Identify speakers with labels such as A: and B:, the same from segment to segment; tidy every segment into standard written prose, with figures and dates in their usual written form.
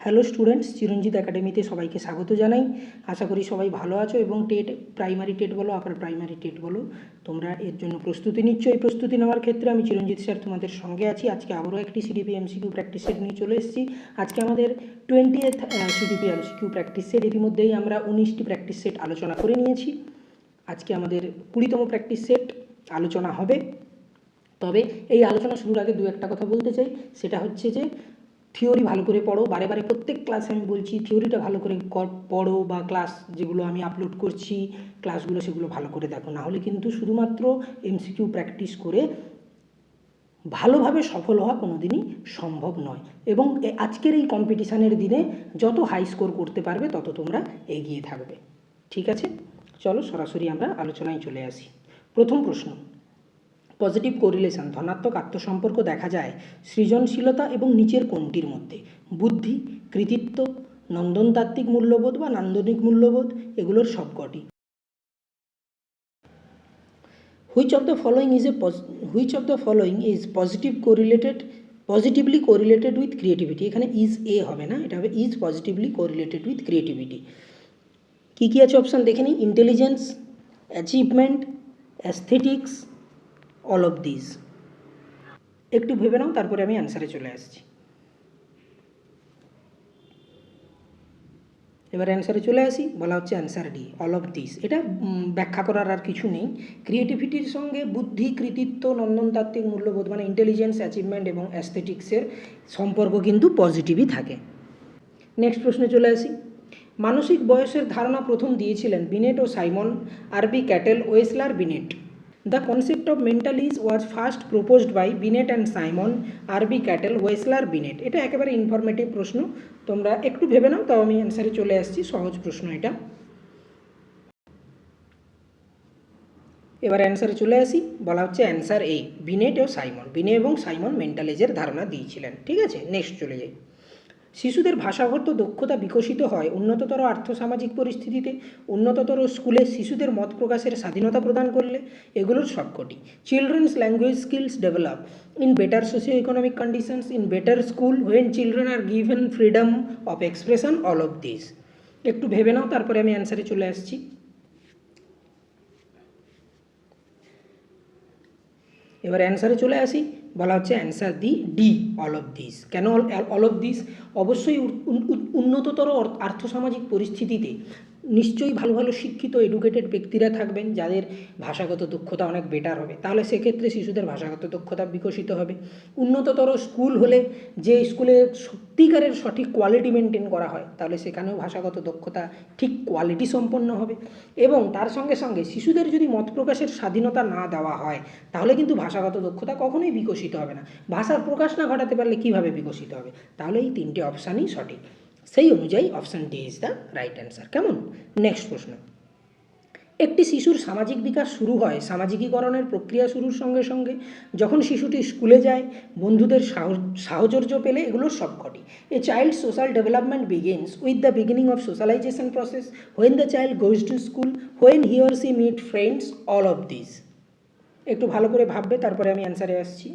A: Hello students, চিরঞ্জিত একাডেমিতে সবাইকে স্বাগত জানাই। আশা করি সবাই ভালো আছো এবং টেট, প্রাইমারি টেট বলো, আপার প্রাইমারি টেট বলো, তোমরা এর জন্য প্রস্তুতি নিচ্ছ। এই প্রস্তুতি নেওয়ার ক্ষেত্রে আমি চিরঞ্জিত স্যার তোমাদের সঙ্গে আছি। আজকে আবারও একটি সিডিপি এমসিকিউ প্র্যাকটিস সেট নিয়ে চলে এসেছি। আজকে আমাদের 20th CDP MCQ practice set. ইতিমধ্যেই আমরা 19টি প্র্যাকটিস সেট আলোচনা করে নিয়েছি। আজকে আমাদের 20তম প্র্যাকটিস সেট আলোচনা হবে। তবে এই আলোচনা শুরুর আগে দু একটা কথা বলতে চাই। সেটা হচ্ছে যে থিওরি ভালো করে পড়ো। বারে বারে প্রত্যেক ক্লাসে আমি বলছি থিওরিটা ভালো করে পড়ো, বা ক্লাস যেগুলো আমি আপলোড করছি ক্লাসগুলো সেগুলো ভালো করে দেখো। না হলে কিন্তু শুধুমাত্র এমসিকিউ প্র্যাকটিস করে ভালোভাবে সফল হওয়া কোনো দিনই সম্ভব নয়। এবং আজকের এই কম্পিটিশানের দিনে যত হাই স্কোর করতে পারবে তত তোমরা এগিয়ে থাকবে। ঠিক আছে, চলো সরাসরি আমরা আলোচনায় চলে আসি। প্রথম প্রশ্ন, পজিটিভ কোরিলেশন, ধনাত্মক আত্মসম্পর্ক দেখা যায় সৃজনশীলতা এবং নিচের কোনটির মধ্যে? বুদ্ধি, কৃতিত্ব, নন্দনতাত্ত্বিক মূল্যবোধ বা নান্দনিক মূল্যবোধ, এগুলোর সবকটি। Which of the following is positively correlated with creativity? এখানে ইজ এ হবে না, এটা হবে is positively correlated with creativity. কী কী আছে অপশান দেখে নিই। Intelligence, achievement, aesthetics, all of this. একটু ভেবে নাও, তারপরে আমি অ্যান্সারে চলে আসছি। এবার অ্যান্সারে চলে আসি। বলা হচ্ছে answer D, all of this. এটা ব্যাখ্যা করার আর কিছু নেই। ক্রিয়েটিভিটির সঙ্গে বুদ্ধি, কৃতিত্ব, নন্দনতাত্ত্বিক মূল্যবোধ মানে ইন্টেলিজেন্স, অ্যাচিভমেন্ট এবং অ্যাস্থেটিক্সের সম্পর্ক কিন্তু পজিটিভই থাকে। নেক্সট প্রশ্নে চলে আসি। মানসিক বয়সের ধারণা প্রথম দিয়েছিলেন বিনেট ও সাইমন, আরবি cattle, ওয়েসলার, Binet. The concept of mental ease was first proposed by Binet and Simon, আরবি ক্যাটেল, ওয়েসলার, বিনেট। এটা একেবারে ইনফরমেটিভ প্রশ্ন, তোমরা একটু ভেবে নাও, তাও আমি অ্যান্সারে চলে আসছি। সহজ প্রশ্ন এটা। এবার অ্যান্সারে চলে আসি। বলা হচ্ছে অ্যান্সার এ, বিনেট ও সাইমন। বিনে এবং সাইমন মেন্টাল এজের ধারণা দিয়েছিলেন। ঠিক আছে, নেক্সট চলে যাই। শিশুদের ভাষাগত দক্ষতা বিকশিত হয় উন্নততর আর্থসামাজিক পরিস্থিতিতে, উন্নততর স্কুলে শিশুদের মত প্রকাশের স্বাধীনতা প্রদান করলে, এগুলোর সবকটি। Children's language skills develop in better socio economic conditions, in better school, when children are given freedom of expression, all of this. একটু ভেবে নাও, তারপরে আমি অ্যান্সারে চলে আসছি। এবার অ্যান্সারে চলে আসি। বলা হচ্ছে answer D, all of this. কেন অল অফ দিস? অবশ্যই উন্নততর আর্থসামাজিক পরিস্থিতিতে নিশ্চয়ই ভালো ভালো শিক্ষিত এডুকেটেড ব্যক্তিরা থাকবেন যাদের ভাষাগত দক্ষতা অনেক বেটার হবে, তাহলে সেক্ষেত্রে শিশুদের ভাষাগত দক্ষতা বিকশিত হবে। উন্নততর স্কুল হলে, যে স্কুলে সত্যিকারের সঠিক কোয়ালিটি মেনটেন করা হয়, তাহলে সেখানেও ভাষাগত দক্ষতা ঠিক কোয়ালিটি সম্পন্ন হবে। এবং তার সঙ্গে সঙ্গে শিশুদের যদি মত প্রকাশের স্বাধীনতা না দেওয়া হয়, তাহলে কিন্তু ভাষাগত দক্ষতা কখনোই বিকশিত হবে না। ভাষার প্রকাশ না ঘটাতে পারলে কীভাবে বিকশিত হবে? তাহলে এই তিনটে অপশানই সঠিক। সেই অনুযায়ী option D is the right answer. কেমন? নেক্সট প্রশ্ন। একটি শিশুর সামাজিক বিকাশ শুরু হয় সামাজিকীকরণের প্রক্রিয়া শুরুর সঙ্গে সঙ্গে, যখন শিশুটি স্কুলে যায়, বন্ধুদের সাহচর্য পেলে, এগুলোর সবকটি। A child social development begins with the beginning of socialization process, when the child goes to school, when he or she meet friends, all of this. একটু ভালো করে ভাববে, তারপরে আমি অ্যান্সারে আসছি।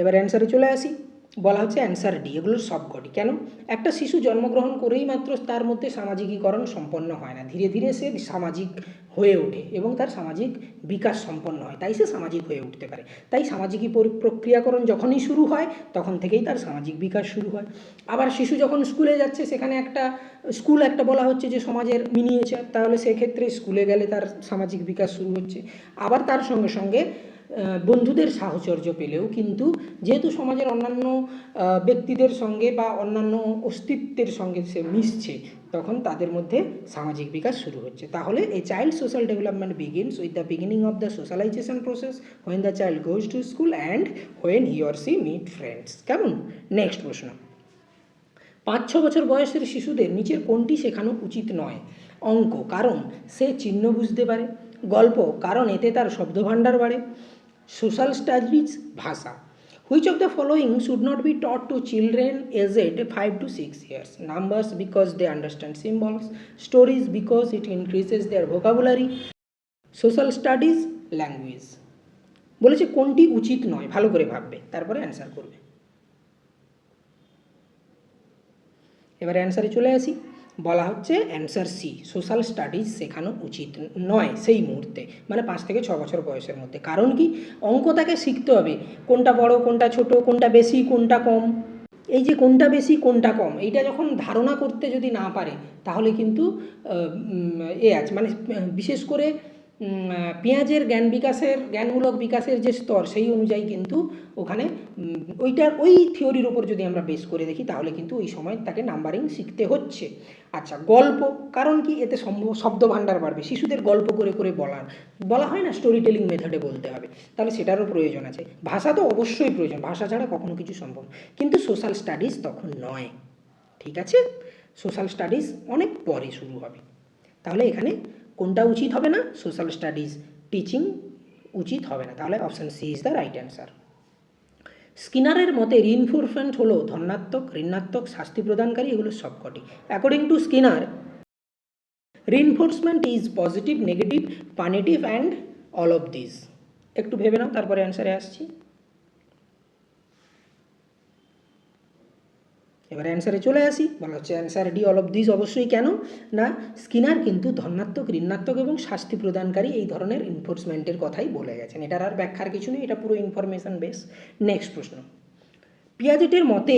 A: এবার অ্যান্সারে চলে আসি। বলা হচ্ছে অ্যান্সার ডি, এগুলোর সবকটি। কেন? একটা শিশু জন্মগ্রহণ করেই মাত্র তার মধ্যে সামাজিকীকরণ সম্পন্ন হয় না, ধীরে ধীরে সে সামাজিক হয়ে ওঠে এবং তার সামাজিক বিকাশ সম্পন্ন হয়, তাই সে সামাজিক হয়ে উঠতে পারে। তাই সামাজিকী প্রক্রিয়াকরণ যখনই শুরু হয়, তখন থেকেই তার সামাজিক বিকাশ শুরু হয়। আবার শিশু যখন স্কুলে যাচ্ছে, সেখানে স্কুল একটা বলা হচ্ছে যে সমাজের মিনিয়েচার, তাহলে সেক্ষেত্রে স্কুলে গেলে তার সামাজিক বিকাশ শুরু হচ্ছে। আবার তার সঙ্গে সঙ্গে বন্ধুদের সাহচর্য পেলেও কিন্তু, যেহেতু সমাজের অন্যান্য ব্যক্তিদের সঙ্গে বা অন্যান্য অস্তিত্বের সঙ্গে সে মিশছে, তখন তাদের মধ্যে সামাজিক বিকাশ শুরু হচ্ছে। তাহলে এই child social development begins with the beginning of the socialization process, when the child goes to school and when he or she meet friends. কেমন? নেক্সট প্রশ্ন। 5-6 বছর বয়সের শিশুদের নিচের কোনটি শেখানো উচিত নয়? অঙ্ক, কারণ সে চিহ্ন বুঝতে পারে। গল্প, কারণ এতে তার শব্দভাণ্ডার বাড়ে। সোশ্যাল স্টাডিজ, ভাষা। Which of the following should not be taught to children aged 5 to 6 years? Numbers, because they understand symbols. Stories, because it increases their vocabulary. Social studies, language. বলেছে কোনটি উচিত নয়, ভালো করে ভাববে, তারপরে অ্যান্সার করবে। এবারে অ্যান্সারে চলে আসি। বলা হচ্ছে অ্যান্সার সি, সোশ্যাল স্টাডিজ শেখানো উচিত নয় সেই মুহূর্তে, মানে 5 থেকে 6 বছর বয়সের মধ্যে। কারণ কি, অঙ্ক তাকে শিখতে হবে, কোনটা বড় কোনটা ছোট, কোনটা বেশি কোনটা কম। এই যে কোনটা বেশি কোনটা কম, এইটা যখন ধারণা করতে যদি না পারে, তাহলে কিন্তু আছে মানে বিশেষ করে পেঁয়াজের জ্ঞানমূলক বিকাশের যে স্তর, সেই অনুযায়ী কিন্তু ওখানে ওই থিওরির ওপর যদি আমরা বেস করে দেখি, তাহলে কিন্তু ওই সময় তাকে নাম্বারিং শিখতে হচ্ছে। আচ্ছা, গল্প, কারণ কি, এতে শব্দ ভাণ্ডার বাড়বে, শিশুদের গল্প করে করে বলা হয় না, স্টোরি টেলিং মেথডে বলতে হবে, তাহলে সেটারও প্রয়োজন আছে। ভাষা তো অবশ্যই প্রয়োজন, ভাষা ছাড়া কখনো কিছু সম্ভব, কিন্তু সোশ্যাল স্টাডিজ তখন নয়। ঠিক আছে, সোশ্যাল স্টাডিজ অনেক পরে শুরু হবে। তাহলে এখানে কোনটা উচিত হবে না, সোশ্যাল স্টাডিজ টিচিং উচিত হবে না, তাহলে option C is the right answer. স্কিনারের মতে রিইনফোর্সমেন্ট হলো ধনাত্মক, ঋণাত্মক, শাস্তি প্রদানকারী, এগুলো সবকটি। According to Skinner, reinforcement is positive, negative, punitive and all of this. একটু ভেবে নাও, তারপরে অ্যান্সারে আসছি। এবার অ্যান্সারে চলে আসি। বলা হচ্ছে answer D, all of this. অবশ্যই, কেন না, স্কিনার কিন্তু ধনাত্মক, ঋণাত্মক এবং শাস্তি প্রদানকারী এই ধরনের ইনফোর্সমেন্টের কথাই বলে গেছেন, এটার আর ব্যাখ্যার কিছু নেই, এটা পুরো ইনফরমেশন বেস। নেক্সট প্রশ্ন, পিয়াজেটের মতে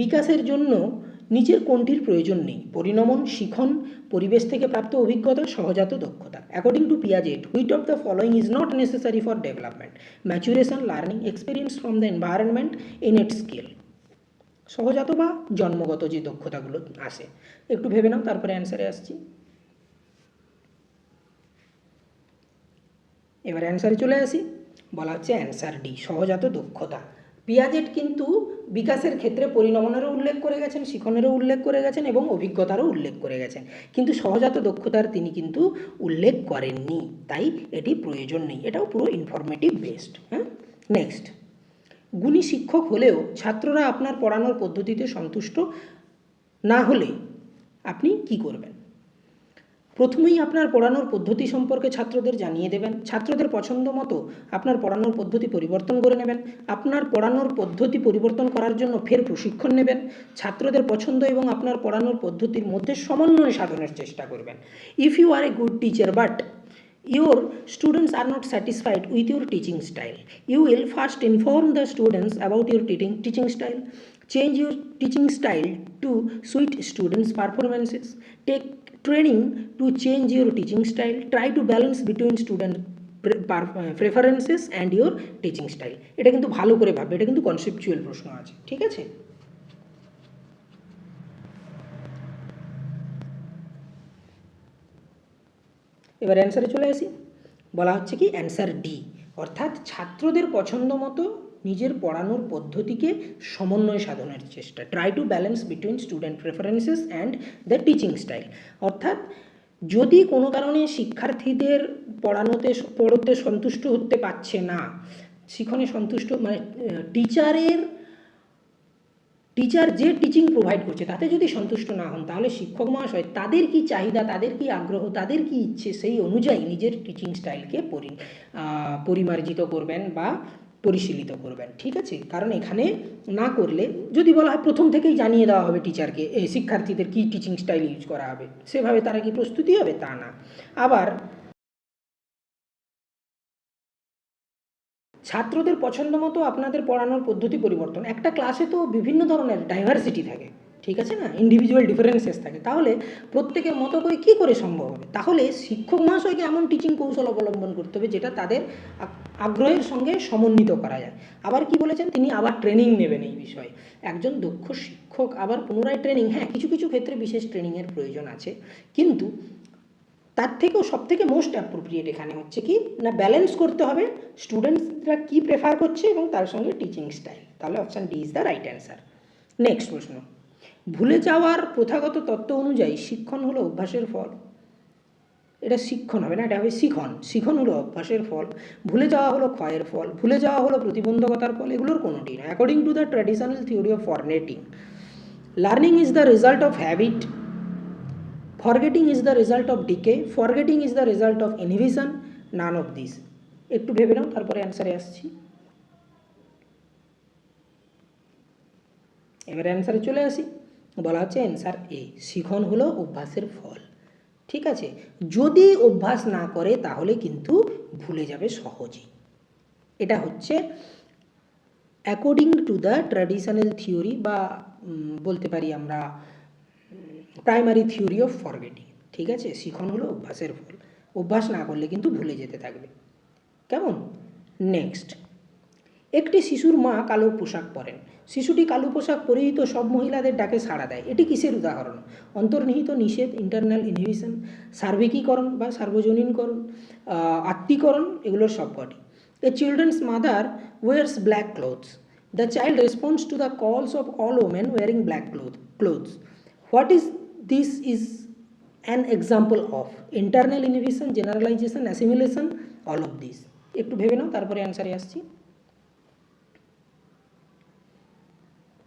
A: বিকাশের জন্য নিচের কোনটির প্রয়োজন নেই? পরিণমন, শিখন, পরিবেশ থেকে প্রাপ্ত অভিজ্ঞতা, সহজাত দক্ষতা। According to Piaget, which of the following is not necessary for development? Maturation, learning, experience from the environment, innate skill. সহজাত বা জন্মগত যে দক্ষতাগুলো আসে, একটু ভেবে নাও, তারপরে অ্যান্সারে আসছি। এবার অ্যান্সারে চলে আসি। বলা হচ্ছে অ্যান্সার ডি, সহজাত দক্ষতা। পিয়াজেট কিন্তু বিকাশের ক্ষেত্রে পরিণমনেরও উল্লেখ করে গেছেন, শিখনেরও উল্লেখ করে গেছেন এবং অভিজ্ঞতারও উল্লেখ করে গেছেন, কিন্তু সহজাত দক্ষতার তিনি কিন্তু উল্লেখ করেননি, তাই এটি প্রয়োজন নেই। এটাও পুরো ইনফরমেটিভ বেসড। হ্যাঁ, নেক্সট, গুণী শিক্ষক হলেও ছাত্ররা আপনার পড়ানোর পদ্ধতিতে সন্তুষ্ট না হলে আপনি কি করবেন? প্রথমেই আপনার পড়ানোর পদ্ধতি সম্পর্কে ছাত্রদের জানিয়ে দেবেন, ছাত্রদের পছন্দ মতো আপনার পড়ানোর পদ্ধতি পরিবর্তন করে নেবেন, আপনার পড়ানোর পদ্ধতি পরিবর্তন করার জন্য ফের প্রশিক্ষণ নেবেন, ছাত্রদের পছন্দ এবং আপনার পড়ানোর পদ্ধতির মধ্যে সমন্বয় সাধনের চেষ্টা করবেন। If you are a good teacher but your students are not satisfied with your teaching style, you will first inform the students about your teaching style, change your teaching style to suit students performances, take training to change your teaching style, try to balance between student preferences and your teaching style. এটা কিন্তু ভালো করে ভাববে, এটা কিন্তু conceptual প্রশ্ন আছে, ঠিক আছে। এবার অ্যান্সারে চলে আসি। বলা হচ্ছে কি অ্যান্সার ডি, অর্থাৎ ছাত্রদের পছন্দ মতো নিজের পড়ানোর পদ্ধতিকে সমন্বয় সাধনের চেষ্টা, try to balance between student preferences and the teaching style. অর্থাৎ যদি কোনো কারণে শিক্ষার্থীদের পড়তে সন্তুষ্ট হতে পারছে না, শিখনে সন্তুষ্ট, মানে টিচার যে টিচিং প্রোভাইড করছে তাতে যদি সন্তুষ্ট না হন, তাহলে শিক্ষক মহাশয় তাদের কি চাহিদা, তাদের কি আগ্রহ, তাদের কি ইচ্ছে, সেই অনুযায়ী নিজের টিচিং স্টাইলকে পরিমার্জিত করবেন বা পরিশীলিত করবেন, ঠিক আছে। কারণ এখানে না করলে, যদি বলা হয় প্রথম থেকেই জানিয়ে দেওয়া হবে টিচারকে, শিক্ষার্থীদের কি টিচিং স্টাইল ইউজ করা হবে, সেভাবে তারা কি প্রস্তুতি হবে, তা না। আবার ছাত্রদের পছন্দ মতো আপনাদের পড়ানোর পদ্ধতি পরিবর্তন, একটা ক্লাসে তো বিভিন্ন ধরনের ডাইভার্সিটি থাকে, ঠিক আছে না, ইন্ডিভিজুয়াল ডিফারেন্সেস থাকে, তাহলে প্রত্যেকের মতো করে কী করে সম্ভব হবে? তাহলে শিক্ষক মহাশয়কে এমন টিচিং কৌশল অবলম্বন করতে হবে যেটা তাদের আগ্রহের সঙ্গে সমন্বিত করা যায়। আবার কি বলেছেন, তিনি আবার ট্রেনিং নেবেন এই বিষয়ে, একজন দক্ষ শিক্ষক আবার পুনরায় ট্রেনিং, হ্যাঁ কিছু কিছু ক্ষেত্রে বিশেষ ট্রেনিংয়ের প্রয়োজন আছে, কিন্তু তার থেকেও সবথেকে মোস্ট অ্যাপ্রোপ্রিয়েট এখানে হচ্ছে কি না, ব্যালেন্স করতে হবে স্টুডেন্টসরা কী প্রেফার করছে এবং তার সঙ্গে টিচিং স্টাইল। তাহলে option D is the right answer. Next প্রশ্ন, ভুলে যাওয়ার প্রথাগত তত্ত্ব অনুযায়ী শিক্ষণ হলো অভ্যাসের ফল। এটা শিক্ষণ হবে না, এটা হবে শিখন। শিখন হলো অভ্যাসের ফল, ভুলে যাওয়া হলো ক্ষয়ের ফল, ভুলে যাওয়া হলো প্রতিবন্ধকতার ফল, এগুলোর কোনোটি না। According to the traditional theory of forgetting, learning is the result of habit, forgetting is the result of decay, forgetting is the result of inhibition, none of these. একটু ভেবে নাও, তারপরে অ্যান্সারে আসছি। এবারে অ্যান্সারে চলে আসি। বলা হচ্ছে অ্যান্সার এ, শিখন হলো অভ্যাসের ফল। ঠিক আছে, যদি অভ্যাস না করে তাহলে কিন্তু ভুলে যাবে সহজেই। এটা হচ্ছে according to the traditional theory, বা বলতে পারি আমরা প্রাইমারি থিওরি অফ ফরগেটিং। ঠিক আছে, শিখন হলো অভ্যাসের ফল, অভ্যাস না করলে কিন্তু ভুলে যেতে থাকবে। কেমন? নেক্সট, একটি শিশুর মা কালো পোশাক পরেন। শিশুটি কালো পোশাক পরেই তো সব মহিলাদের ডাকে সাড়া দেয়। এটি কিসের উদাহরণ? অন্তর্নিহিত নিষেধ, ইন্টারনাল ইনহিবিশন, সার্বিকীকরণ বা সার্বজনীনকরণ, আত্মীকরণ, এগুলোর সবকটি। A children's mother wears black clothes. The child response to the calls of all women wearing black clothes. What is this is an example of? Internal inhibition, generalisation, assimilation, all of this. একটু ভেবে নাও, তারপরে অ্যান্সারে আসছি।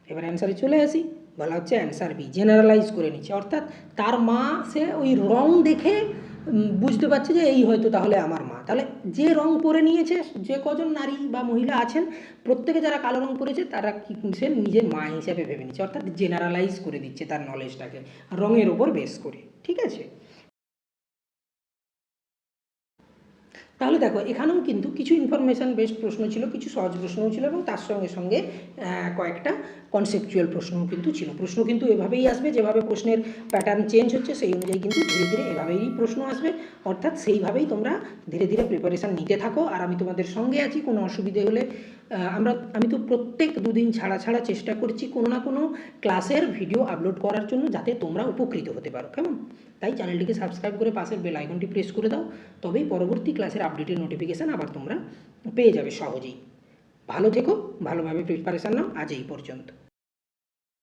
A: এবার অ্যান্সারে চলে আসি। বলা হচ্ছে answer B, generalise করে নিচ্ছে। অর্থাৎ তার মা, সে ওই রং দেখে বুঝতে পারছে যে এই হয়তো তাহলে আমার মা। তাহলে যে রং পরে নিয়েছে, যে কজন নারী বা মহিলা আছেন, প্রত্যেকে যারা কালো রং পরেছে তারা কি সে নিজের মা হিসাবে ভেবে নিচ্ছে। অর্থাৎ জেনারেলাইজ করে দিচ্ছে তার নলেজটাকে রঙের ওপর বেস করে। ঠিক আছে, তাহলে দেখো এখানেও কিন্তু কিছু ইনফরমেশান বেসড প্রশ্ন ছিল, কিছু সহজ প্রশ্নও ছিল, এবং তার সঙ্গে সঙ্গে কয়েকটা কনসেপচুয়াল প্রশ্নও কিন্তু ছিল। প্রশ্ন কিন্তু এভাবেই আসবে, যেভাবে প্রশ্নের প্যাটার্ন চেঞ্জ হচ্ছে সেই অনুযায়ী কিন্তু ধীরে ধীরে এভাবেই প্রশ্ন আসবে। অর্থাৎ সেইভাবেই তোমরা ধীরে ধীরে প্রিপারেশান নিতে থাকো, আর আমি তোমাদের সঙ্গে আছি। কোনো অসুবিধে হলে আমি তো প্রত্যেক দুদিন ছাড়া ছাড়া চেষ্টা করছি কোনো না কোনো ক্লাসের ভিডিও আপলোড করার জন্য, যাতে তোমরা উপকৃত হতে পারো। কেমন? তাই চ্যানেলটিকে সাবস্ক্রাইব করে পাশের বেল আইকনটি প্রেস করে দাও, তবেই পরবর্তী ক্লাসের আপডেটের নোটিফিকেশান আবার তোমরা পেয়ে যাবে সহজেই। ভালো থেকো, ভালোভাবে প্রিপারেশান নাও। আজ এই পর্যন্ত।